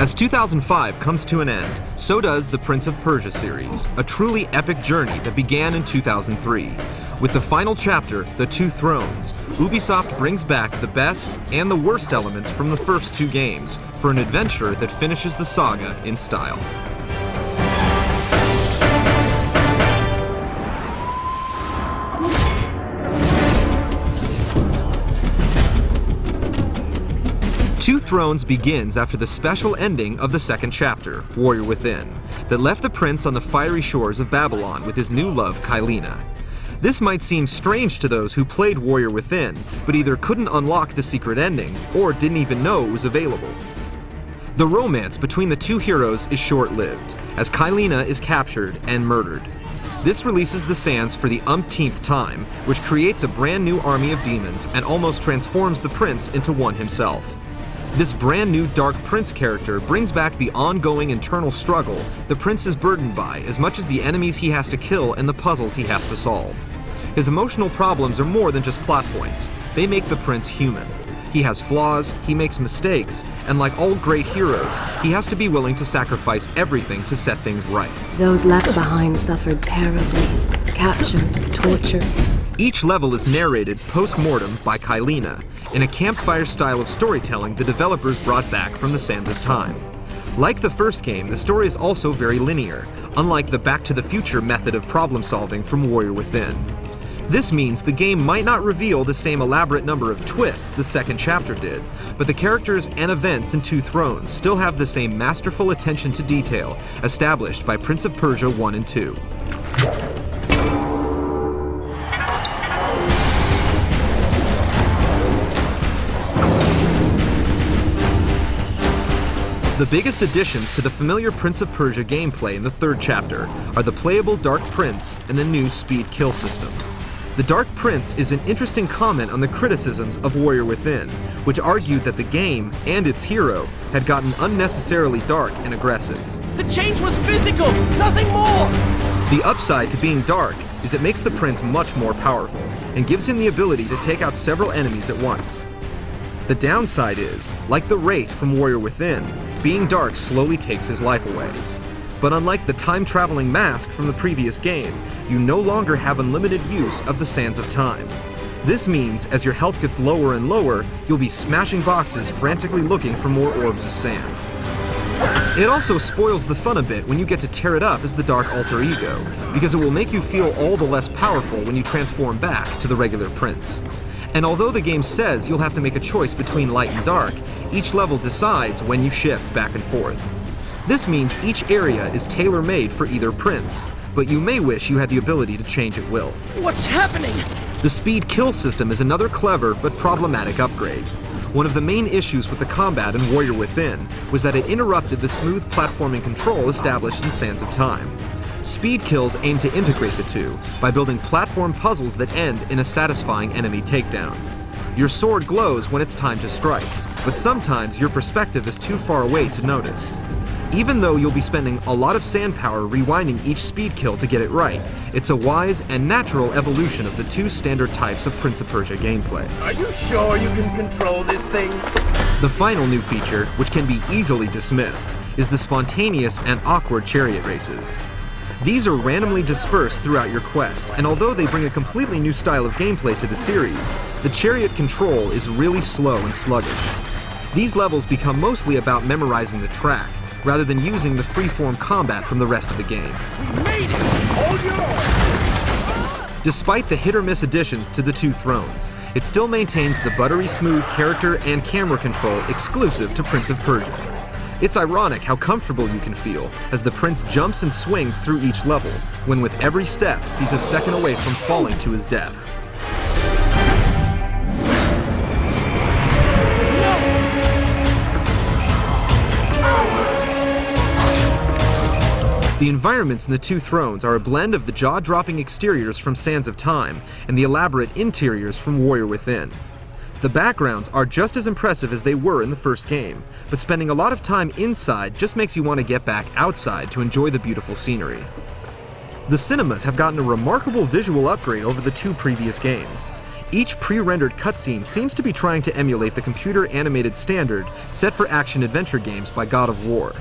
As 2005 comes to an end, so does the Prince of Persia series, a truly epic journey that began in 2003. With the final chapter, The Two Thrones, Ubisoft brings back the best and the worst elements from the first two games for an adventure that finishes the saga in style. Two Thrones begins after the special ending of the second chapter, Warrior Within, that left the prince on the fiery shores of Babylon with his new love, Kylina. This might seem strange to those who played Warrior Within, but either couldn't unlock the secret ending, or didn't even know it was available. The romance between the two heroes is short-lived, as Kylina is captured and murdered. This releases the sands for the umpteenth time, which creates a brand new army of demons and almost transforms the prince into one himself. This brand new Dark Prince character brings back the ongoing internal struggle the prince is burdened by as much as the enemies he has to kill and the puzzles he has to solve. His emotional problems are more than just plot points. They make the prince human. He has flaws, he makes mistakes, and like all great heroes, he has to be willing to sacrifice everything to set things right. Those left behind suffered terribly, captured, tortured. Each level is narrated post-mortem by Kylina, in a campfire style of storytelling the developers brought back from the sands of time. Like the first game, the story is also very linear, unlike the Back to the Future method of problem-solving from Warrior Within. This means the game might not reveal the same elaborate number of twists the second chapter did, but the characters and events in Two Thrones still have the same masterful attention to detail established by Prince of Persia 1 and 2. The biggest additions to the familiar Prince of Persia gameplay in the third chapter are the playable Dark Prince and the new speed kill system. The Dark Prince is an interesting comment on the criticisms of Warrior Within, which argued that the game and its hero had gotten unnecessarily dark and aggressive. The change was physical, nothing more! The upside to being dark is it makes the prince much more powerful and gives him the ability to take out several enemies at once. The downside is, like the Wraith from Warrior Within, being dark slowly takes his life away. But unlike the time-traveling mask from the previous game, you no longer have unlimited use of the Sands of Time. This means, as your health gets lower and lower, you'll be smashing boxes frantically looking for more orbs of sand. It also spoils the fun a bit when you get to tear it up as the Dark Alter Ego, because it will make you feel all the less powerful when you transform back to the regular prince. And although the game says you'll have to make a choice between light and dark, each level decides when you shift back and forth. This means each area is tailor-made for either prince, but you may wish you had the ability to change at will. What's happening? The speed kill system is another clever but problematic upgrade. One of the main issues with the combat in Warrior Within was that it interrupted the smooth platforming control established in Sands of Time. Speed kills aim to integrate the two by building platform puzzles that end in a satisfying enemy takedown. Your sword glows when it's time to strike, but sometimes your perspective is too far away to notice. Even though you'll be spending a lot of sand power rewinding each speed kill to get it right, it's a wise and natural evolution of the two standard types of Prince of Persia gameplay. Are you sure you can control this thing? The final new feature, which can be easily dismissed, is the spontaneous and awkward chariot races. These are randomly dispersed throughout your quest, and although they bring a completely new style of gameplay to the series, the chariot control is really slow and sluggish. These levels become mostly about memorizing the track, rather than using the free-form combat from the rest of the game. We made it! Hold yours! Despite the hit-or-miss additions to the Two Thrones, it still maintains the buttery smooth character and camera control exclusive to Prince of Persia. It's ironic how comfortable you can feel as the prince jumps and swings through each level, when with every step, he's a second away from falling to his death. The environments in the Two Thrones are a blend of the jaw-dropping exteriors from Sands of Time and the elaborate interiors from Warrior Within. The backgrounds are just as impressive as they were in the first game, but spending a lot of time inside just makes you want to get back outside to enjoy the beautiful scenery. The cinemas have gotten a remarkable visual upgrade over the two previous games. Each pre-rendered cutscene seems to be trying to emulate the computer-animated standard set for action-adventure games by God of War.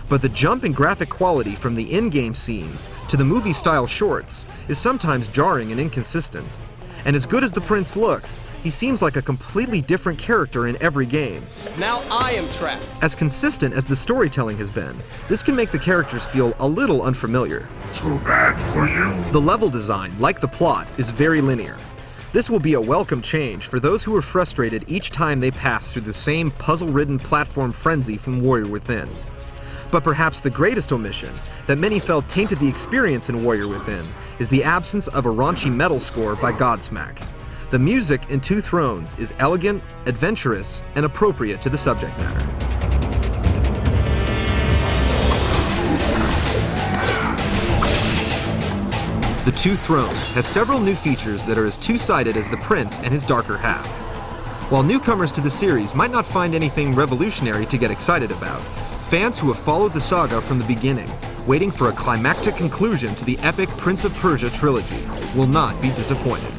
But the jump in graphic quality from the in-game scenes to the movie-style shorts is sometimes jarring and inconsistent. And as good as the prince looks, he seems like a completely different character in every game. Now I am trapped. As consistent as the storytelling has been, this can make the characters feel a little unfamiliar. Too bad for you. The level design, like the plot, is very linear. This will be a welcome change for those who are frustrated each time they pass through the same puzzle-ridden platform frenzy from Warrior Within. But perhaps the greatest omission that many felt tainted the experience in Warrior Within is the absence of a raunchy metal score by Godsmack. The music in Two Thrones is elegant, adventurous, and appropriate to the subject matter. The Two Thrones has several new features that are as two-sided as the prince and his darker half. While newcomers to the series might not find anything revolutionary to get excited about, fans who have followed the saga from the beginning, waiting for a climactic conclusion to the epic Prince of Persia trilogy, will not be disappointed.